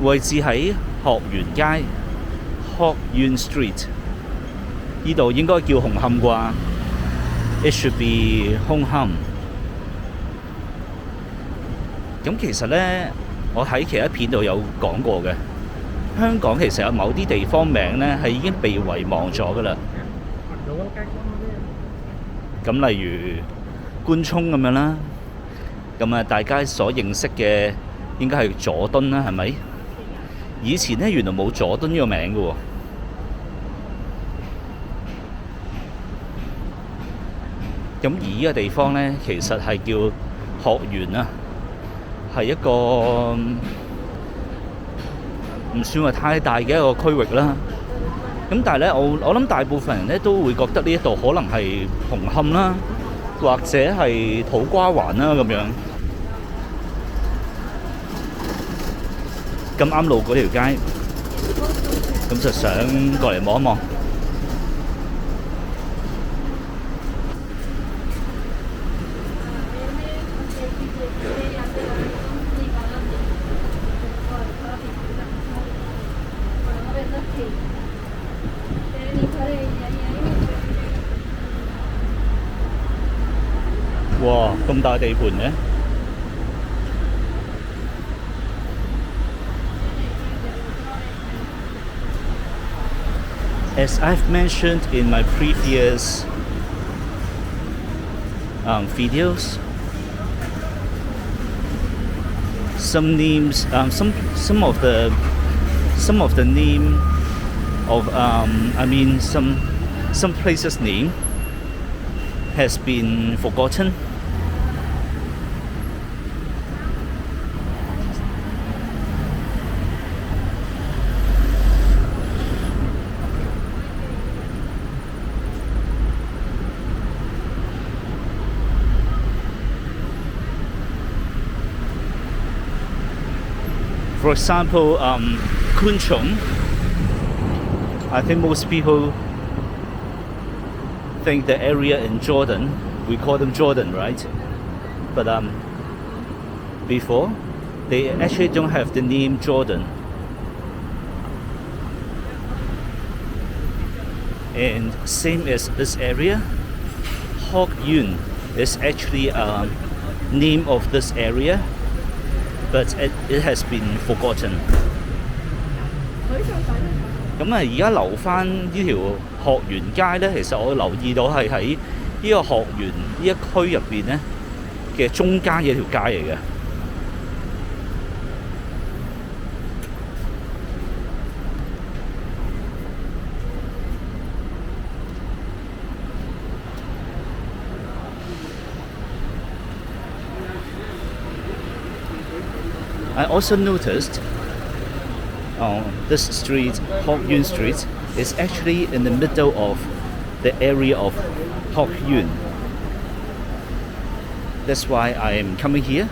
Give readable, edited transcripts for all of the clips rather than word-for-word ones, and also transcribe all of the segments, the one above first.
位置喺學園街 hok Yuen Street， 呢度應該叫紅磡啩 ？It should be 紅磡。咁其實呢，我喺其他片度有講過嘅，香港其實有某啲地方名呢係已經被遺忘咗噶啦。咁例如官涌咁樣啦，咁啊大家所認識嘅應該係佐敦啦，係咪？以前呢，原來冇佐敦呢個名嘅喎。咁而呢個地方呢，其實係叫學園啊，係一個唔算話太大嘅一個區域啦。咁但係咧，我諗大部分人咧都會覺得呢一度可能係紅磡啦，或者係土瓜灣啦咁樣。咁啱路過呢條街，咁就想過嚟望一望。哇！咁大地盤嘅。As I've mentioned in my previous videos, some names, some of the name of some places name has been forgotten. For example, Kunchong. I think most people think the area in Jordan, we call them Jordan, right? But before, they actually don't have the name Jordan. And same as this area, hok Yuen is actually a name of this area, but it has been forgotten. 咁啊，而家留翻呢條學園街咧，其實我留意到係喺呢個學園呢一區入邊咧嘅中間嘅一條街嚟嘅。I also noticed this street, hok Yuen Street, is actually in the middle of the area of hok Yuen. That's why I am coming here.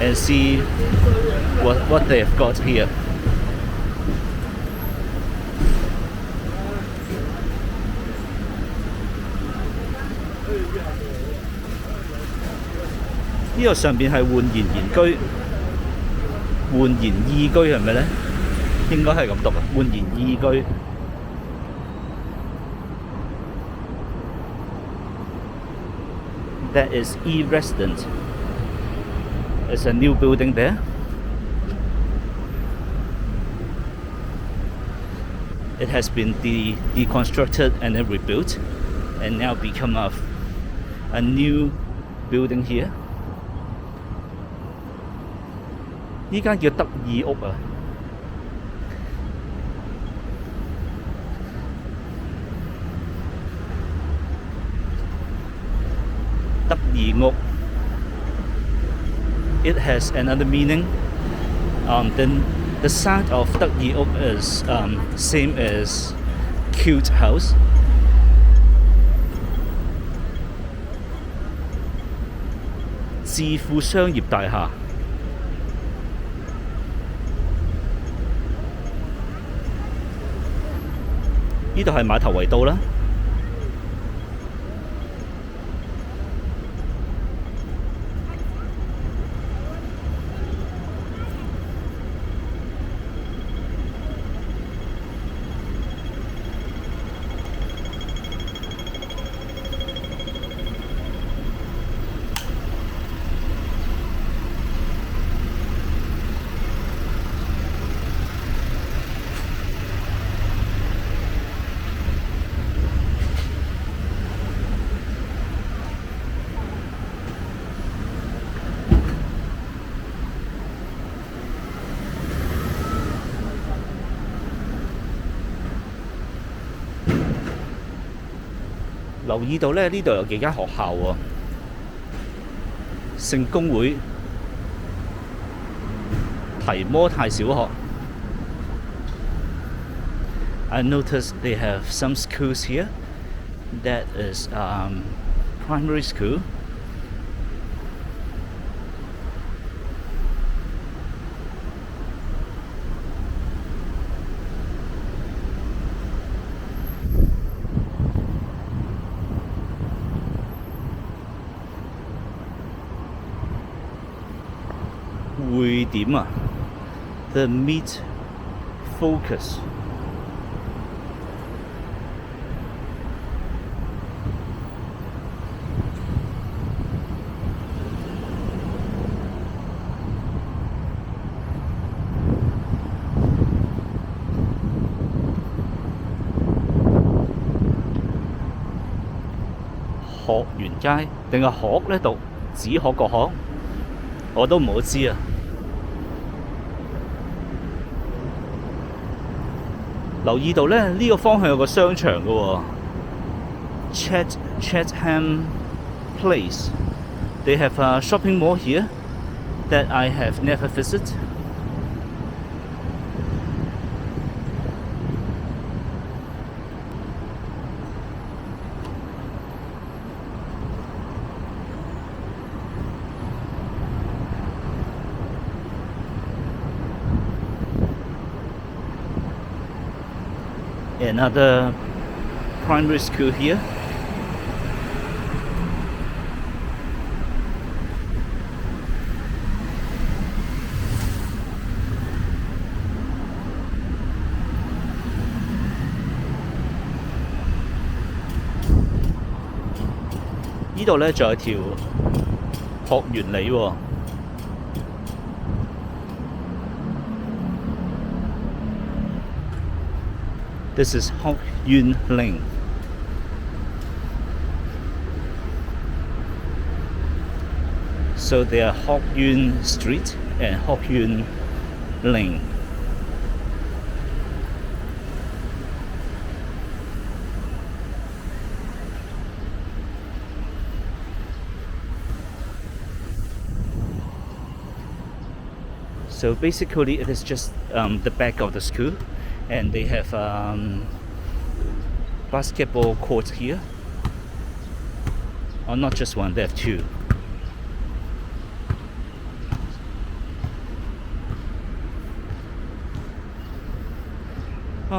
And see what they have got here. 呢個上邊係煥然懿居，煥然懿居係咪咧？應該係咁讀啊，煥然懿居。That is e-resident. It's a new building there. It has been deconstructed and then rebuilt, and now become a new building here. 呢間叫德意屋啊，德意屋。It has another meaning. Then the sound of 德意屋 is same as cute house. 致富商業大廈。呢度係碼頭圍道啦。留意到咧，呢度有幾間學校喎，聖公會、提摩太小學。I noticed they have some schools here that is primary school.會點啊 ？The meat focus。學園街定係學呢度？只學個學，我都唔好知啊。留意到咧，呢個方向有個商場嘅喎，Chatham Place. They have a shopping mall here that I have never visited. Another primary school here. (呢度咧仲有條學園里喎。This is Hok Yuen Lane. So there are Hok Yuen Street and Hok Yuen Lane. So basically it is just the back of the school. And they have basketball courts here. Or not just one, they have two.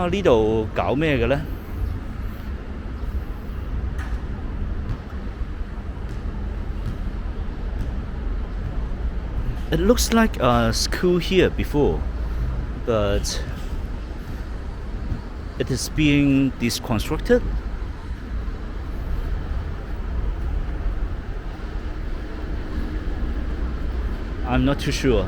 呢度搞咩嘅咧？ It looks like a school here before, but it is being deconstructed. I'm not too sure.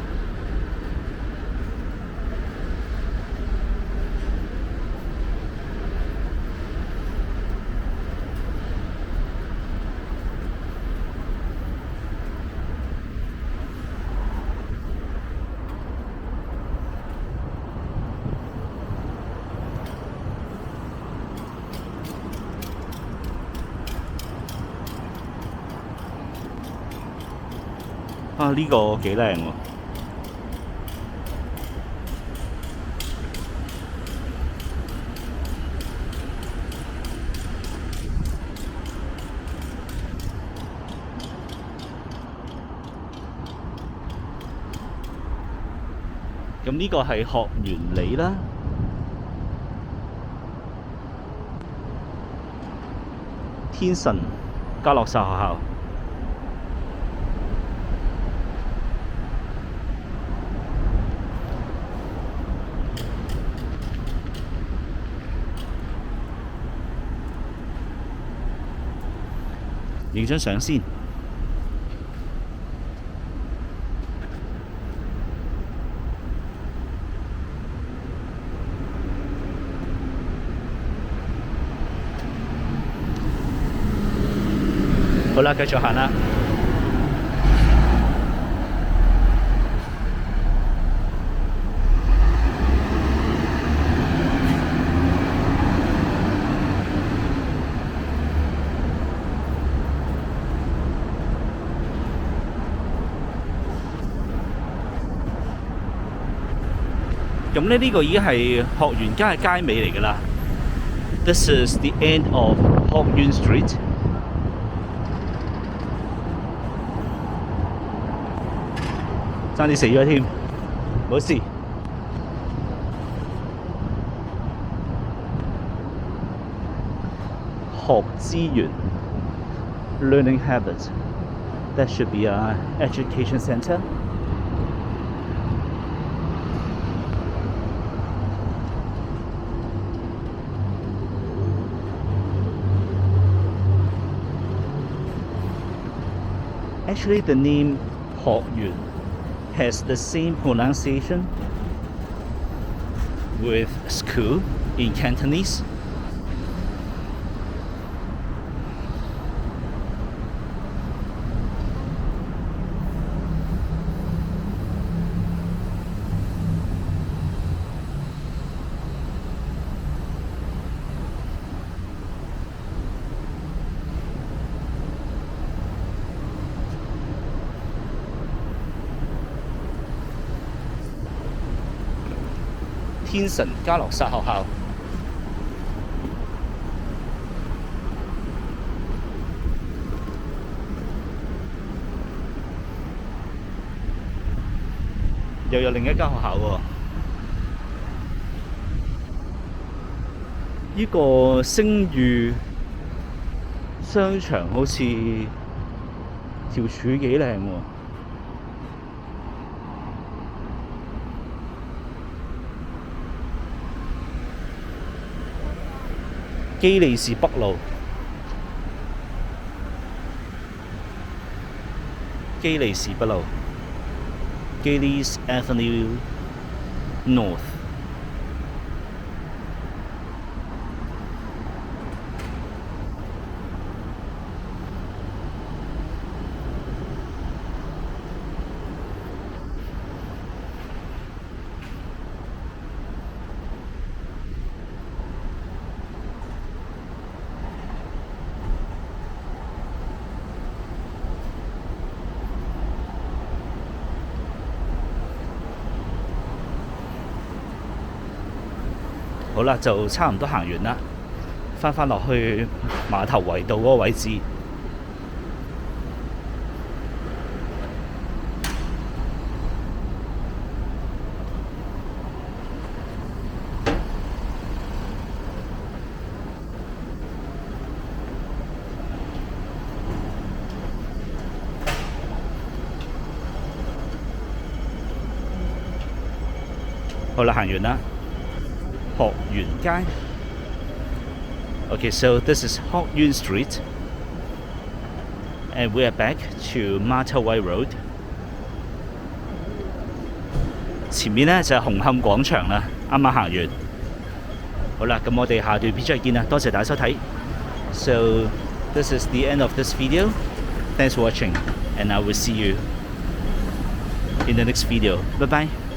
呢個幾靚喎！咁呢個係學園里啦，天神嘉諾撒學校。影張相先。好啦，繼續行啦。咁咧呢個已經係學園街嘅街尾嚟㗎啦。This is the end of hok Yuen Street。爭啲死咗添，冇事。學資源 learning habits. That should be an education center. Actually, the name hok Yuen has the same pronunciation with school in Cantonese.天神嘉諾撒學校，又有另一間學校喎。呢個星譽商場好似條柱幾靚喎。基利士北路，基利士北路 ，Gillies Avenue North。好啦，就差唔多行完啦，翻落去碼頭圍道嗰個位置。好啦，行完啦。學園街。Okay, so this is hok Yuen Street, and we are back to Martoway Road. 前面呢就係紅磡廣場啦，啱啱行完。好啦，咁我哋下段片再見啦，多謝大家收睇。So this is the end of this video. Thanks for watching, and I will see you in the next video. Bye bye.